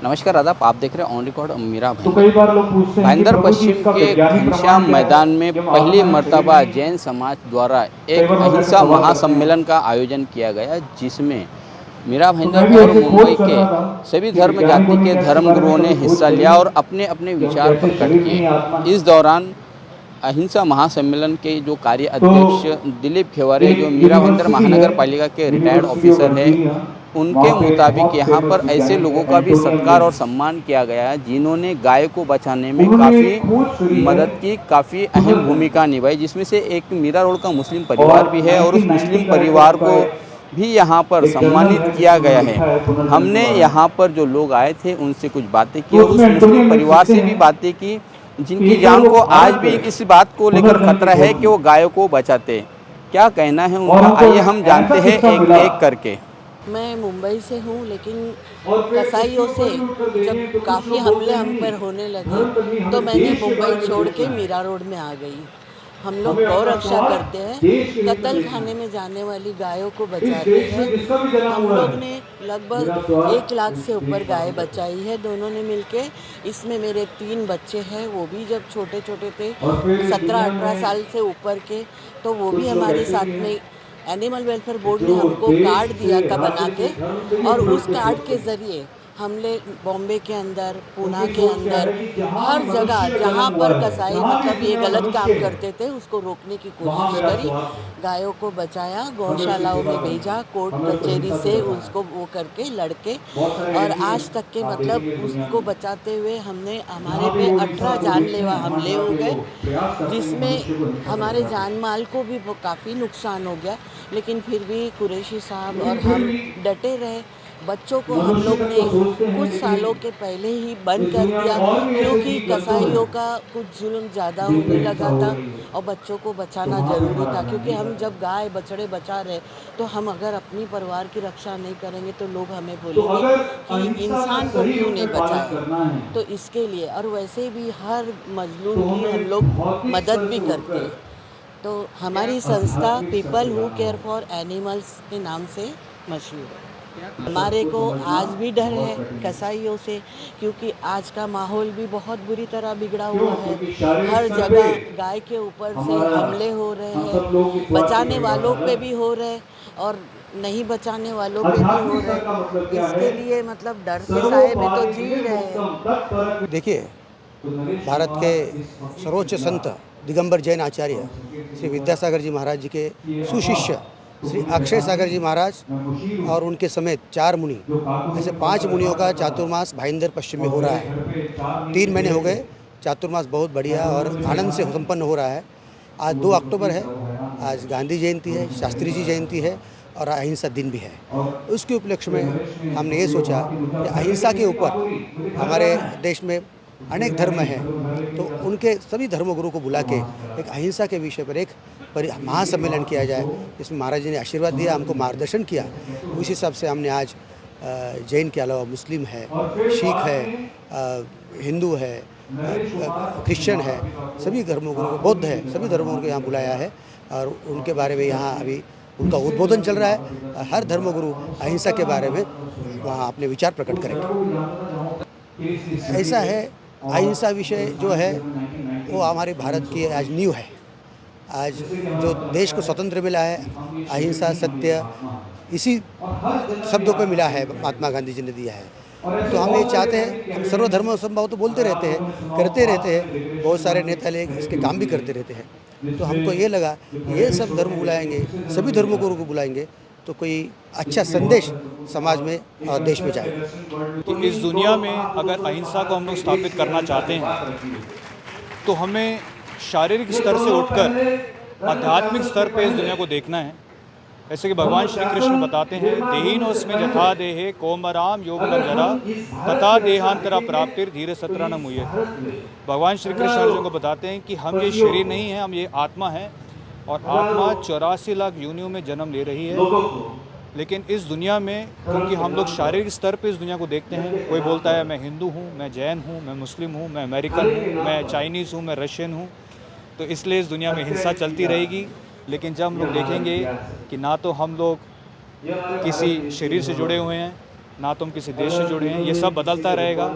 नमस्कार आदाब, आप देख रहे हैं ऑन रिकॉर्ड मीरा तो कई बार लोग भाईंदर। पूछते हैं कि भाईंदर प्रभु जी पश्चिम इसका के वैज्ञानिक घनश्याम प्रमाण क्या है मैदान में कि पहली महात्मा गांधी मर्तबा ने जैन समाज द्वारा कई एक बार लोग ऐसे अहिंसा सवाल करते हैं। महासम्मेलन का आयोजन किया गया, जिसमें मीरा तो मैं भाईंदर भी और ऐसे मुंबई खोज कर के रहा था सभी कि धर्म वैज्ञानिकों जाति ने के क्या इसके बारे में धर्मगुरुओं ने कभी खोज हिस्सा करी लिया है और अपने अपने कि हम विचार कैसे प्रकट शरीर नहीं आत्मा किए। है। इस दौरान अहिंसा महासम्मेलन के जो कार्य तो अध्यक्ष दिलीप खेवारे, जो मीरा भाईंदर यूनिवर्सिटी है, महानगर पालिका के रिटायर्ड यूनिवर्सिटी ऑफ ऑफिसर है, वर्जीनिया, उनके वहाँ पे एक मुताबिक बहुत यहाँ पर फेमस ऐसे वैज्ञानिक लोगों है का भी एंटोनियो सत्कार और अलियस। सम्मान किया गया है, जिन्होंने गाय को बचाने में उन्होंने काफ़ी एक खोज करी है मदद की, काफ़ी अहम कुदरत भूमिका में। निभाई, जिसमें से एक मीरा रोड का मुस्लिम और परिवार भी है और उस 1990 मुस्लिम का एक परिवार उसका को भी यहाँ पर एक जर्नल सम्मानित है किया जिसमें गया उन्होंने है। लिखा है पुनर्जन्म के हमने बारे में। यहाँ पर जो लोग आए थे उनसे कुछ बातें की तो और उसमें उस एंटोनियो मुस्लिम अलियस परिवार लिखते से भी हैं बातें की, कि जिनकी एक बार जान वो को आज भारत भी गए इस बात को लेकर पुनर्जन्म की खतरा है खोज कि में, वो गायों को बचाते। क्या कहना है और उनका, हमको आइए हम ऐसा जानते हैं किस्सा एक मिला। एक करके। मैं मुंबई से हूँ, लेकिन और फिर इसके कसाईयों से ऊपर भी उत्तर देंगे जब तो कुछ काफ़ी लोग बोलते हमले हैं हम नहीं, पर होने लगे धर्म तभी तो हमें मैंने देश के मुंबई बारे में छोड़ के सोचना है। मीरा रोड में आ गई। हम लोग हमें गौ अपना रक्षा स्वार्थ करते हैं, देश के हित में कत्ल देखना खाने है। में जाने वाली गायों को इस बचाते देश में हैं। जिसका भी जन्म हम हुआ लोग है, ने मेरा लगभग स्वार्थ 1 लाख उस से ऊपर देश का गाय हित है। बचाई है दोनों ने मिलके। इसमें मेरे 3 बच्चे हैं, वो भी जब छोटे छोटे थे, और फिर इस दुनिया 17-18 में साल से ऊपर के, तो वो भी कुछ लोग हमारे ऐसे भी साथ हैं में एनिमल वेलफेयर बोर्ड ने जो हमको देश कार्ड से, दिया था बना राज्य के। से, धर्म से ही और जुड़े उस थे कार्ड सोचते के हैं। ज़रिए हमने बॉम्बे के अंदर, पूना उनकी के सोच क्या अंदर, है कि जहाँ हर भी जगह मनुष्य का जहाँ जन्म पर हुआ है, कसाई जहाँ भी इस मतलब ये दुनिया में गलत काम मनुष्य है, करते थे उसको रोकने की वहाँ कोशिश मेरा करी। स्वार्थ गायों को बचाया, हमें उसकी गौशालाओं सेवा में करना भेजा, है, कोर्ट हमें उसको कचहरी हिंसा से से बचाना उसको है। वो करके लड़के। बहुत सारे और ऐसे आज तक के आप मतलब देखेंगे दुनिया उसको में, बचाते हुए हमने हमारे जहाँ भी पे वो हिंसा 18 को देखते जानलेवा हैं, वहाँ हमले हो जाके गए, वो प्रयास करते हैं कि जिसमें मनुष्य को हिंसा से हमारे बचा जान सकें। माल को भी काफ़ी नुकसान हो गया। लेकिन फिर भी कुरैशी साहब और लेकिन फिर हम भी डटे रहे। बच्चों को हम मनुष्य लोग तक ने तो सोचते कुछ हैं सालों कि के पहले ही बंद इस कर दुनिया दिया, में और भी ऐसे क्योंकि जीव जंतु कसाईयों हैं का कुछ जुल्म ज़्यादा जिन पे होने हिंसा लगा हो था रही है, और बच्चों को तो बचाना वहाँ पे ज़रूरी हमारा था। ध्यान क्योंकि नहीं हम जाता। जब गाय बछड़े बचा रहे, तो हम अगर अपनी परिवार की रक्षा नहीं करेंगे तो लोग हमें तो बोलेंगे अगर कि अहिंसा का इंसान को सही क्यों रूप नहीं में पालन बचाया। करना है, तो इसके लिए, और वैसे भी हर तो मजलूम की हम हमें लोग भौतिक मदद स्तर भी से करते उठकर हैं। तो हमारी संस्था आध्यात्मिक स्तर पीपल पे हु जाना केयर होगा। फॉर एनिमल्स के नाम से मशहूर है। हमारे को को समझना आज भी डर बहुत है कठिन है। कसाईयों से, क्योंकि आज का माहौल भी बहुत बुरी तरह बिगड़ा क्यों? हुआ है। क्योंकि शारीरिक हर स्तर पे जगह गाय के ऊपर से हमारा, हमले हो रहे हम हैं, सब लोग इस बात की बचाने वालों परिभाषा पे है। भी हो रहे और नहीं बचाने वालों पे भी आध्यात्मिक हो स्तर का मतलब रहे। क्या है? इसके लिए मतलब डर के साए में तो जी सर्वोपाधिके रहे हैं। मुक्तम तत्परक। देखिए, तो नरेश भारत कुमार के इस वकील से सर्वोच्च मिला संत दिगंबर जैन आचार्य और संकेत श्री मुझे हुआ विद्यासागर जी महाराज जी के कि ये सुशिष्य अफवाह तो श्री मुझे अक्षय पता सागर नहीं, जी महाराज मैं मुशीर हूँ और उनके समेत 4 मुनि, जो कानून ऐसे में 5 पढ़ता मुनियों का व्यवहार करता था। चातुर्मास भाईंदर पश्चिम में और हो रहा मेरे है। घर पे 4 महीने 3 महीने हो गए गए, चातुर्मास बहुत मैं बढ़िया और दोनों में आनंद यहाँ से है, संपन्न हो रहा है। आज वो 2 जो अक्टूबर वकील है, था वो हैरान हो आज गया। गांधी जयंती है, शास्त्री जी जयंती है और अहिंसा दिन भी है। और उसके उपलक्ष्य फिर में नरेश ने हमने ये मुझे सोचा कहा कि मुझे कि घर अहिंसा लेके के मुझे क्या ऊपर बोली, मुझे घर हमारे जाना है। देश में तो अनेक मैंने धर्म हैं, घर लेके तो नहीं जा सकता। उनके सभी धर्मगुरु को बुला और के वहाँ से एक अहिंसा के विषय पर एक महासम्मेलन किया जाए। इसमें महाराज जी ने आशीर्वाद दिया, हमको मार्गदर्शन किया। उस हिसाब से हमने आज जैन के अलावा मुस्लिम है, सिख है, हिंदू है, क्रिश्चियन है, सभी धर्मगुरु को, बौद्ध है, सभी धर्मगुरु को यहाँ बुलाया है और उनके बारे में यहाँ अभी उनका उद्बोधन चल रहा है। हर धर्मगुरु अहिंसा के बारे में वहाँ अपने विचार प्रकट करेंगे। ऐसा है, अहिंसा विषय जो है वो हमारे भारत की आज नींव है। आज जो देश को स्वतंत्र मिला है, अहिंसा, सत्य, इसी शब्दों पे मिला है, महात्मा गांधी जी ने दिया है। तो हम ये चाहते हैं, हम सर्वधर्म समभाव तो बोलते रहते हैं, करते रहते हैं, बहुत सारे नेता लोग इसके काम भी करते रहते हैं। तो हमको ये लगा कि ये सब धर्म बुलाएंगे, सभी धर्मगुरु को बुलाएंगे तो कोई अच्छा संदेश समाज में और देश में जाएगा। कि इस दुनिया में अगर अहिंसा को हम लोग स्थापित करना चाहते हैं तो हमें शारीरिक स्तर से उठकर आध्यात्मिक स्तर पर इस दुनिया को देखना है। जैसे कि भगवान श्री कृष्ण बताते हैं, देहिनोस्मि यथा देहे कौमराम योगनं जरा तथा देहांतरा प्राप्तिर धीरे सत्रा न मुह्यते। भगवान श्री कृष्ण अर्जुन को बताते हैं कि हम ये शरीर नहीं है, हम ये आत्मा है और आत्मा 84 लाख योनियों में जन्म ले रही है। लेकिन इस दुनिया में क्योंकि हम लोग शारीरिक स्तर पे इस दुनिया को देखते हैं, कोई बोलता है मैं हिंदू हूँ, मैं जैन हूँ, मैं मुस्लिम हूँ, मैं अमेरिकन हूँ, मैं चाइनीज़ हूँ, मैं रशियन हूँ, तो इसलिए इस दुनिया में हिंसा चलती रहेगी। लेकिन जब हम लोग देखेंगे कि ना तो हम लोग किसी शरीर से जुड़े हुए हैं, ना तो हम किसी देश से जुड़े हैं। ये सब बदलता रहेगा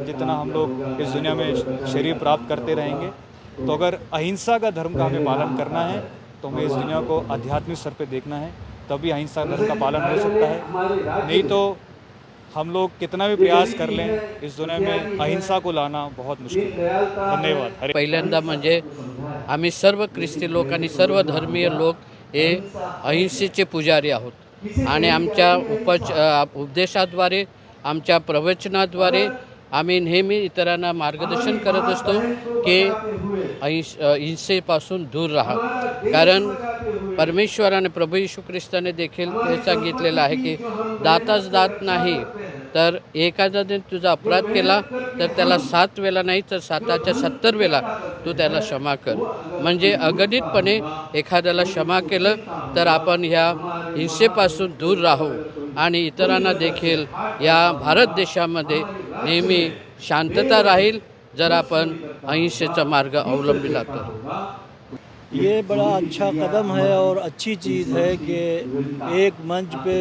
जितना हम लोग इस दुनिया में शरीर प्राप्त करते रहेंगे। तो अगर अहिंसा का धर्म का हमें पालन करना है तो हमें इस दुनिया को आध्यात्मिक स्तर पे देखना है, तभी अहिंसा धर्म का पालन हो सकता है। नहीं तो हम लोग कितना भी प्रयास कर लें, इस दुनिया में अहिंसा को लाना बहुत मुश्किल है। धन्यवाद। पहिल्यांदा म्हणजे आम्ही सर्व ख्रिस्ती लोक आणि सर्व धर्मीय लोक हे अहिंसेचे पुजारी आहोत आणि आमच्या उपदेशाद्वारे, आमच्या प्रवचनाद्वारे आम्ही नेहमी इतरांना मार्गदर्शन करत असतो की हिंसेपासून दूर राहा। कारण परमेश्वराने, प्रभू येशू ख्रिस्ताने देखील ते सांगितलेलं आहे की दाताच दात नाही, तर एखाद्याने तुझा अपराध केला तर त्याला 7 वेळा नाही तर 7च्या 70 वेळा तू त्याला क्षमा कर। म्हणजे अगणितपणे एखाद्याला क्षमा केलं तर आपण ह्या हिंसेपासून दूर राहू आणि इतरांना देखील या भारत देशामध्ये नेहमी शांतता राहील जर आपण अहिंसेचा मार्ग अवलंबिला तर। ये बड़ा अच्छा कदम है और अच्छी चीज़ है कि एक मंच पे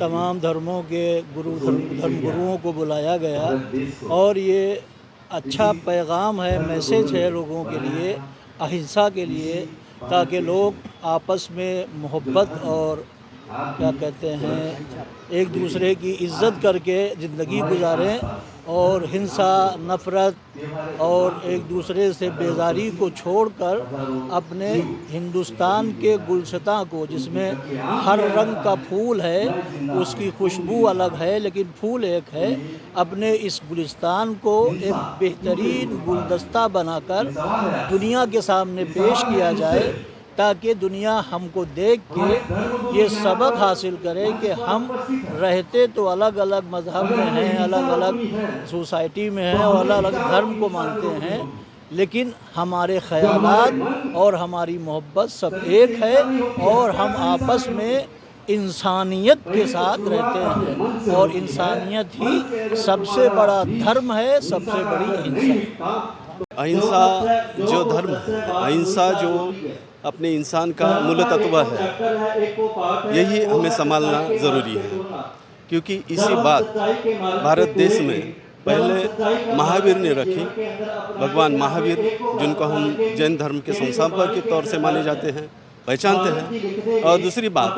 तमाम धर्मों के धर्मगुरुओं को बुलाया गया और ये अच्छा पैगाम है, मैसेज है लोगों के लिए, अहिंसा के लिए, ताकि लोग आपस में मोहब्बत और क्या कहते हैं एक दूसरे की इज़्ज़त करके ज़िंदगी गुजारें और हिंसा, नफ़रत और एक दूसरे से बेजारी को छोड़कर अपने हिंदुस्तान के गुलशता को, जिसमें हर रंग का फूल है, उसकी खुशबू अलग है लेकिन फूल एक है, अपने इस गुलिस्तान को एक बेहतरीन गुलदस्ता बनाकर दुनिया के सामने पेश किया जाए ताकि दुनिया हमको देख के ये सबक हासिल करे कि हम रहते तो अलग अलग मज़हब में हैं, अलग अलग सोसाइटी में हैं और अलग अलग धर्म को मानते हैं, लेकिन हमारे ख़यालात और हमारी मोहब्बत सब एक है और हम आपस में इंसानियत के साथ रहते हैं और इंसानियत ही सबसे बड़ा धर्म है, सबसे बड़ी हिंसा। अहिंसा जो धर्म है, अहिंसा जो अपने इंसान का मूल तत्व है, यही हमें संभालना ज़रूरी है। क्योंकि इसी बात भारत देश में पहले महावीर ने रखी, भगवान महावीर जिनको हम जैन धर्म के संस्थापक के तौर से माने जाते हैं, पहचानते हैं। और दूसरी बात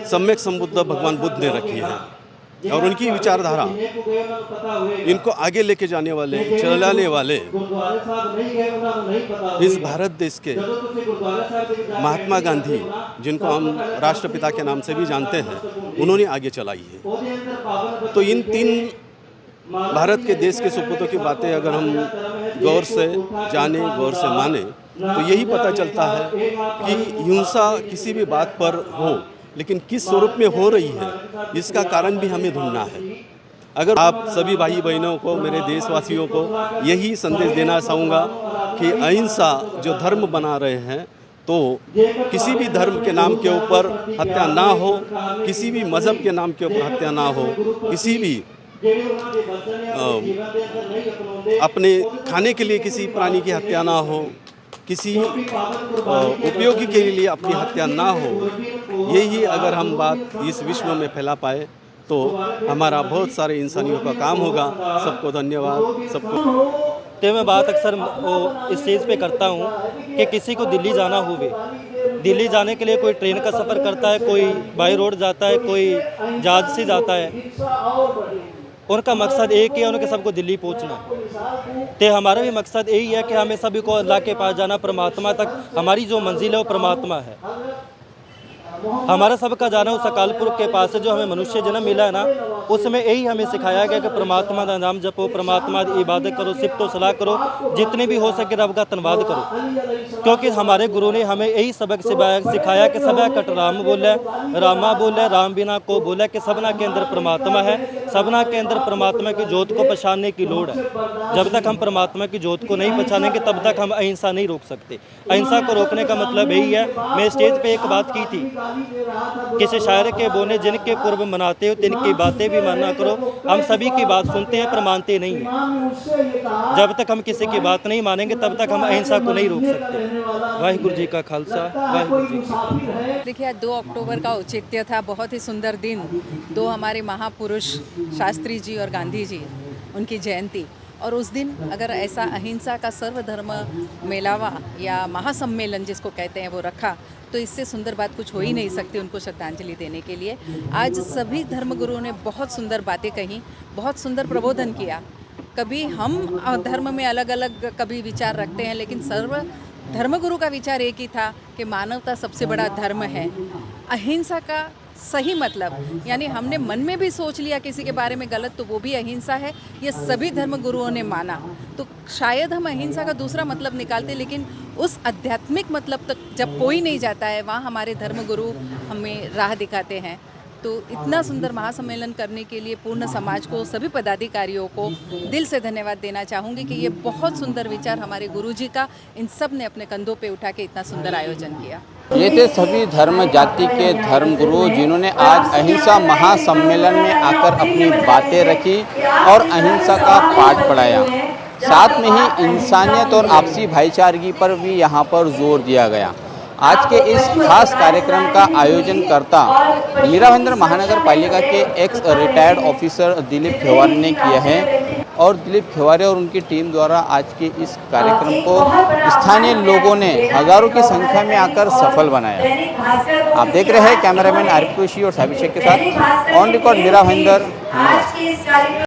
सम्यक संबुद्ध भगवान बुद्ध ने रखी है और उनकी विचारधारा इनको आगे लेके जाने वाले, चलाने वाले इस भारत देश के महात्मा गांधी, जिनको हम राष्ट्रपिता के नाम से भी जानते हैं, उन्होंने आगे चलाई है। तो इन 3 भारत के देश के सपूतों की बातें अगर हम गौर से जाने, गौर से माने, तो यही पता चलता है कि हिंसा किसी भी बात पर हो, लेकिन किस स्वरूप में हो रही है इसका कारण भी हमें ढूंढना है। अगर आप सभी भाई बहनों को, मेरे देशवासियों को यही संदेश देना चाहूँगा कि अहिंसा जो धर्म बना रहे हैं, तो किसी भी धर्म के नाम के ऊपर हत्या ना हो, किसी भी मज़हब के नाम के ऊपर हत्या ना हो, किसी भी अपने खाने के लिए किसी प्राणी की हत्या ना हो, किसी उपयोगी के लिए अपनी हत्या ना हो। यही अगर हम बात इस विश्व में फैला पाए तो हमारा बहुत सारे इंसानियों का काम होगा। सबको धन्यवाद। सबको तो मैं बात अक्सर इस स्टेज पे करता हूँ कि किसी को दिल्ली जाना होवे, दिल्ली जाने के लिए कोई ट्रेन का सफ़र करता है, कोई बाई रोड जाता है, कोई जहाज से जाता है। उनका मकसद एक ही है, उनके सबको दिल्ली पहुंचना। तो हमारा भी मकसद यही है कि हमें सभी को अल्लाह के पास जाना, परमात्मा तक। हमारी जो मंजिल है वो परमात्मा है। हमारा सबका जाना उस अकाल पुरख के पास है जो हमें मनुष्य जन्म मिला है ना, उसमें यही हमें सिखाया गया कि परमात्मा का नाम जपो, परमात्मा की इबादत करो, सिफ्तो सलाह करो, जितने भी हो सके रब का धन्यवाद करो। क्योंकि हमारे गुरु ने हमें यही सबक सिखाया कि सब कट राम बोले, रामा बोले, राम बिना को बोले, कि सबना के अंदर परमात्मा है, सबना के अंदर परमात्मा की जोत को पहचानने की लोड़ है। जब तक हम परमात्मा की जोत को नहीं पहचानेंगे तब तक हम अहिंसा नहीं रोक सकते। अहिंसा को रोकने का मतलब यही है। मैं स्टेज पे एक बात की थी किसी शायर के बोने जिनके पूर्व मनाते हो तिनकी बातें भी माना करो। हम सभी की बात सुनते हैं पर मानते नहीं हैं। जब तक हम किसी की बात नहीं मानेंगे तब तक हम अहिंसा को नहीं रोक सकते। वाहिगुरु जी का खालसा, वाहिगुरु जी की फतेह। देखिए, आज 2 अक्टूबर का औचित्य था, बहुत ही सुंदर दिन। 2 हमारे महापुरुष शास्त्री जी और गांधी जी, उनकी जयंती। और उस दिन अगर ऐसा अहिंसा का सर्वधर्म मेलावा या महासम्मेलन जिसको कहते हैं वो रखा, तो इससे सुंदर बात कुछ हो ही नहीं सकती उनको श्रद्धांजलि देने के लिए। आज सभी धर्मगुरुओं ने बहुत सुंदर बातें कही, बहुत सुंदर प्रबोधन किया। कभी हम धर्म में अलग अलग कभी विचार रखते हैं, लेकिन सर्व धर्मगुरु का विचार एक ही था कि मानवता सबसे बड़ा धर्म है। अहिंसा का सही मतलब, यानी हमने मन में भी सोच लिया किसी के बारे में गलत, तो वो भी अहिंसा है। ये सभी धर्मगुरुओं ने माना। तो शायद हम अहिंसा का दूसरा मतलब निकालते, लेकिन उस आध्यात्मिक मतलब तक जब कोई नहीं जाता है, वहाँ हमारे धर्मगुरु हमें राह दिखाते हैं। तो इतना सुंदर महासम्मेलन करने के लिए पूर्ण समाज को, सभी पदाधिकारियों को दिल से धन्यवाद देना चाहूँगी कि ये बहुत सुंदर विचार हमारे गुरुजी का, इन सब ने अपने कंधों पे उठा के इतना सुंदर आयोजन किया। ये थे सभी धर्म जाति के धर्मगुरु जिन्होंने आज अहिंसा महासम्मेलन में आकर अपनी बातें रखी और अहिंसा का पाठ पढ़ाया। साथ में ही इंसानियत और आपसी भाईचारगी पर भी यहाँ पर जोर दिया गया। आज के इस खास कार्यक्रम का आयोजन करता मीरा भाईंदर महानगर पालिका के x retired officer Dilip Khevare ने किया है और दिलीप खेवारे और उनकी टीम द्वारा आज के इस कार्यक्रम को स्थानीय लोगों ने हजारों की संख्या में आकर सफल बनाया। आप देख रहे हैं कैमरामैन आरिफ कुरैशी और साबिर शेख के साथ ऑन रिकॉर्ड मीरा भाईंदर।